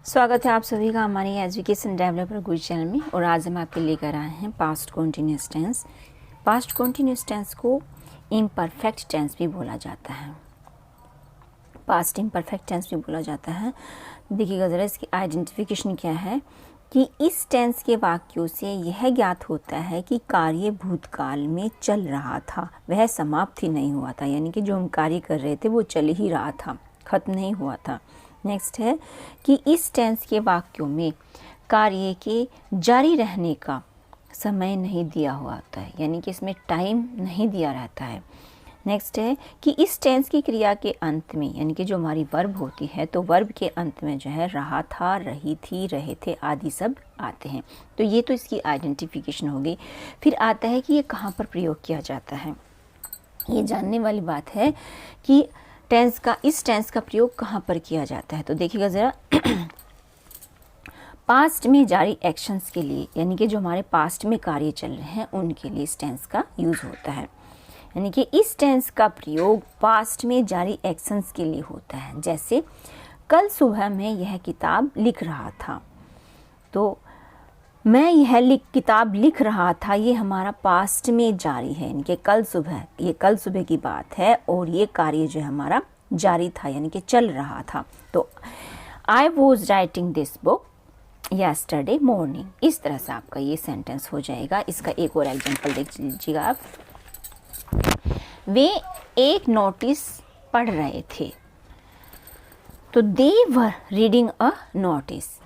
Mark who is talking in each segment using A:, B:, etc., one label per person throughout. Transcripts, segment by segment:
A: स्वागत है आप सभी का हमारे एजुकेशन डेवलपर गुरु चैनल में। और आज हम आपके लेकर आए हैं past continuous tense. Past continuous tense को इम्परफेक्ट टेंस भी बोला जाता है, पास्ट इम्परफेक्ट टेंस भी बोला जाता है। देखिएगा ज़रा इसकी आइडेंटिफिकेशन क्या है कि इस टेंस के वाक्यों से यह ज्ञात होता है कि कार्य भूतकाल में चल रहा था, वह समाप्त ही नहीं हुआ था। यानी कि जो हम कार्य कर रहे थे वो चल ही रहा था, खत्म नहीं हुआ था। नेक्स्ट है कि इस टेंस के वाक्यों में कार्य के जारी रहने का समय नहीं दिया हुआ होता है, यानी कि इसमें टाइम नहीं दिया रहता है। नेक्स्ट है कि इस टेंस की क्रिया के अंत में, यानी कि जो हमारी वर्ब होती है, तो वर्ब के अंत में जो है रहा था, रही थी, रहे थे आदि सब आते हैं। तो ये तो इसकी आइडेंटिफिकेशन होगी। फिर आता है कि ये कहाँ पर प्रयोग किया जाता है। ये जानने वाली बात है कि इस टेंस का प्रयोग कहाँ पर किया जाता है। तो देखिएगा ज़रा पास्ट में जारी एक्शंस के लिए, यानी कि जो हमारे पास्ट में कार्य चल रहे हैं उनके लिए इस टेंस का यूज़ होता है। यानी कि इस टेंस का प्रयोग पास्ट में जारी एक्शंस के लिए होता है। जैसे कल सुबह मैं यह किताब लिख रहा था, तो मैं यह किताब लिख रहा था, ये हमारा पास्ट में जारी है। यानी कि कल सुबह, ये कल सुबह की बात है और ये कार्य जो है हमारा जारी था, यानी कि चल रहा था। तो I was writing this book yesterday morning. इस तरह से आपका ये सेंटेंस हो जाएगा। इसका एक और एग्जाम्पल देख लीजिएगा आप। वे एक नोटिस पढ़ रहे थे, तो दे वर रीडिंग अ नोटिस।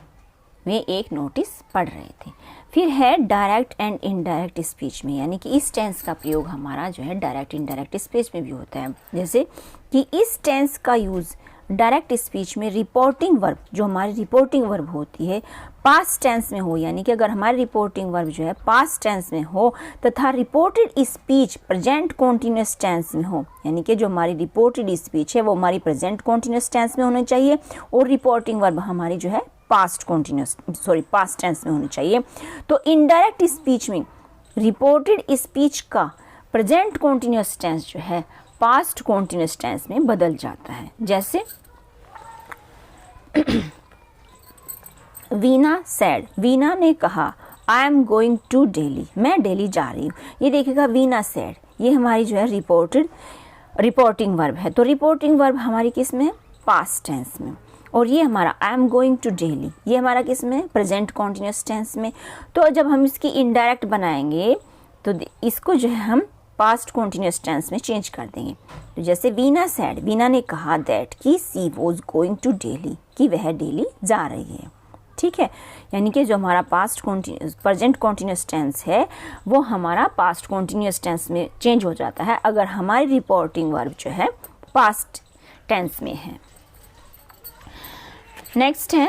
A: वे एक नोटिस पढ़ रहे थे। फिर है डायरेक्ट एंड इनडायरेक्ट स्पीच में, यानी कि इस टेंस का प्रयोग हमारा जो है डायरेक्ट इनडायरेक्ट स्पीच में भी होता है। जैसे कि इस टेंस का यूज़ डायरेक्ट स्पीच में रिपोर्टिंग वर्ब, जो हमारी रिपोर्टिंग वर्ब होती है, पास्ट टेंस में हो। यानी कि अगर हमारी रिपोर्टिंग वर्ब जो है पास्ट टेंस में हो तथा reported speech present continuous tense में हो, यानी कि जो हमारी रिपोर्टेड स्पीच है वो हमारी प्रेजेंट कॉन्टिन्यूस टेंस में होनी चाहिए और रिपोर्टिंग वर्ब हमारी जो है पास्ट टेंस में होनी चाहिए। तो इनडायरेक्ट स्पीच में रिपोर्टेड स्पीच का प्रेजेंट कॉन्टिन्यूस टेंस जो है पास्ट कॉन्टिन्यूस टेंस में बदल जाता है। जैसे वीना सेड, वीना ने कहा I am going to Delhi, मैं दिल्ली जा रही हूँ। ये देखिएगा वीना सेड, ये हमारी जो है रिपोर्टिंग वर्ब है। तो रिपोर्टिंग वर्ब हमारी किस में है? पास्ट टेंस में। और ये हमारा I am going to Delhi, ये हमारा किस में है? प्रेजेंट कॉन्टिन्यूस टेंस में। तो जब हम इसकी इनडायरेक्ट बनाएंगे तो इसको जो है हम पास्ट कॉन्टिन्यूस टेंस में चेंज कर देंगे। तो जैसे वीना सेड, वीना ने कहा दैट कि सी वॉज गोइंग टू दिल्ली, कि वह दिल्ली जा रही है। ठीक है, यानी कि जो हमारा प्रेजेंट कॉन्टिन्यूस टेंस है वो हमारा पास्ट कॉन्टिन्यूस टेंस में चेंज हो जाता है अगर हमारी रिपोर्टिंग वर्ब जो है पास्ट टेंस में है। नेक्स्ट है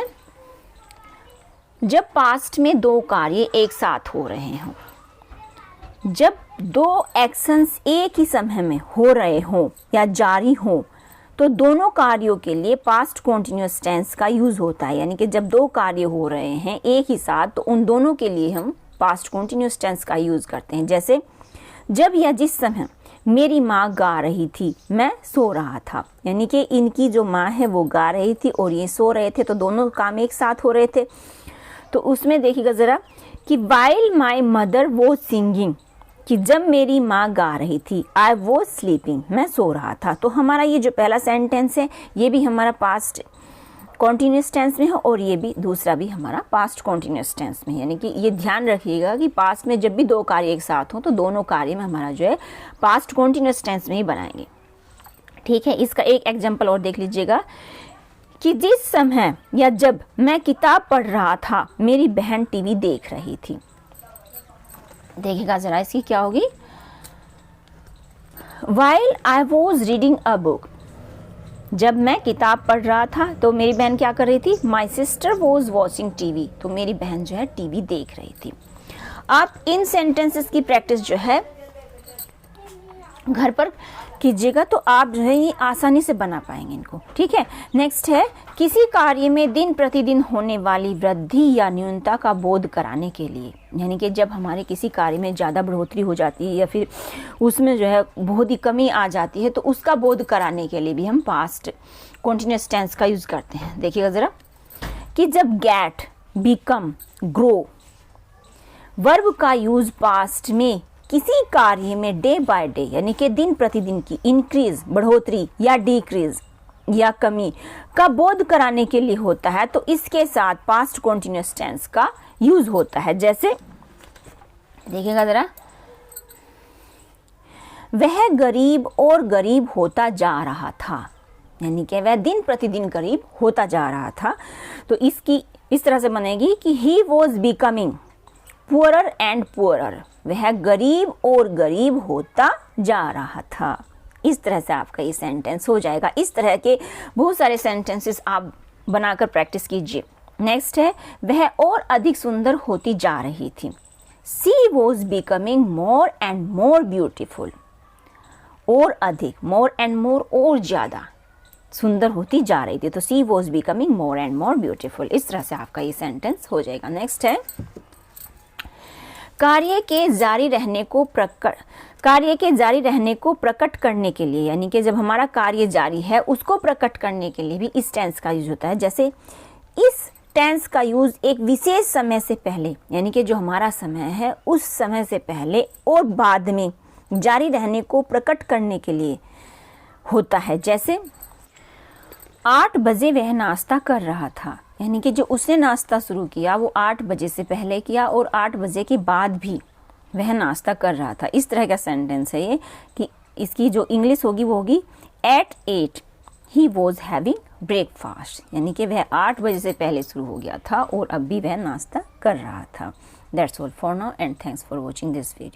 A: जब पास्ट में दो कार्य एक साथ हो रहे हों, जब दो एक्शंस एक ही समय में हो रहे हों या जारी हों, तो दोनों कार्यों के लिए पास्ट कॉन्टिन्यूस टेंस का यूज़ होता है। यानी कि जब दो कार्य हो रहे हैं एक ही साथ, तो उन दोनों के लिए हम पास्ट कॉन्टिन्यूस टेंस का यूज़ करते हैं। जैसे जब या जिस समय मेरी माँ गा रही थी, मैं सो रहा था। यानी कि इनकी जो माँ है वो गा रही थी और ये सो रहे थे, तो दोनों काम एक साथ हो रहे थे। तो उसमें देखिएगा ज़रा कि वाइल माई मदर वो सिंगिंग, कि जब मेरी माँ गा रही थी, आई वो स्लीपिंग, मैं सो रहा था। तो हमारा ये जो पहला सेंटेंस है ये भी हमारा पास्ट कॉन्टिन्यूस टेंस में है और ये भी दूसरा भी हमारा पास्ट कॉन्टिन्यूस टेंस में है। यानी कि ये ध्यान रखिएगा कि पास्ट में जब भी दो कार्य एक साथ हों तो दोनों कार्य में हमारा जो है पास्ट कॉन्टिन्यूस टेंस में ही बनाएंगे। ठीक है, इसका एक एग्जाम्पल और देख लीजिएगा कि जिस समय या जब मैं किताब पढ़ रहा था, मेरी बहन टीवी देख रही थी। देखिएगा जरा इसकी क्या होगी। While I was reading a book, जब मैं किताब पढ़ रहा था तो मेरी बहन क्या कर रही थी? My sister was watching TV, तो मेरी बहन जो है टीवी देख रही थी। आप इन सेंटेंसेस की प्रैक्टिस जो है घर पर कीजिएगा तो आप जो है ये आसानी से बना पाएंगे इनको। ठीक है, नेक्स्ट है किसी कार्य में दिन प्रतिदिन होने वाली वृद्धि या न्यूनता का बोध कराने के लिए, यानी कि जब हमारे किसी कार्य में ज़्यादा बढ़ोतरी हो जाती है या फिर उसमें जो है बहुत ही कमी आ जाती है, तो उसका बोध कराने के लिए भी हम पास्ट कॉन्टिन्यूअस टेंस का यूज़ करते हैं। देखिएगा ज़रा कि जब गेट, बिकम, ग्रो वर्ब का यूज पास्ट में किसी कार्य में डे बाय डे यानी कि दिन प्रतिदिन की इंक्रीज बढ़ोतरी या डिक्रीज या कमी का बोध कराने के लिए होता है तो इसके साथ पास्ट कॉन्टिन्यूअस टेंस का यूज होता है। जैसे देखिएगा जरा, वह गरीब और गरीब होता जा रहा था, यानी कि वह दिन प्रतिदिन गरीब होता जा रहा था। तो इसकी इस तरह से बनेगी कि he was becoming poorer and poorer, वह गरीब और गरीब होता जा रहा था। इस तरह से आपका ये सेंटेंस हो जाएगा। इस तरह के बहुत सारे सेंटेंसेस आप बनाकर प्रैक्टिस कीजिए। नेक्स्ट है, वह और अधिक सुंदर होती जा रही थी। She was becoming more and more beautiful, और अधिक, मोर एंड मोर, और ज़्यादा सुंदर होती जा रही थी। तो she was becoming more and more beautiful. इस तरह से आपका ये सेंटेंस हो जाएगा। नेक्स्ट है, कार्य के जारी रहने को प्रकट करने के लिए, यानी कि जब हमारा कार्य जारी है उसको प्रकट करने के लिए भी इस टेंस का यूज होता है। जैसे इस टेंस का यूज एक विशेष समय से पहले, यानी कि जो हमारा समय है उस समय से पहले और बाद में जारी रहने को प्रकट करने के लिए होता है। जैसे 8 बजे वह नाश्ता कर रहा था, यानी कि जो उसने नाश्ता शुरू किया वो 8 बजे से पहले किया और 8 बजे के बाद भी वह नाश्ता कर रहा था। इस तरह का सेंटेंस है ये कि इसकी जो इंग्लिश होगी वो होगी at 8 he was having breakfast, यानी कि वह 8 बजे से पहले शुरू हो गया था और अब भी वह नाश्ता कर रहा था। That's all for now and thanks for watching this video.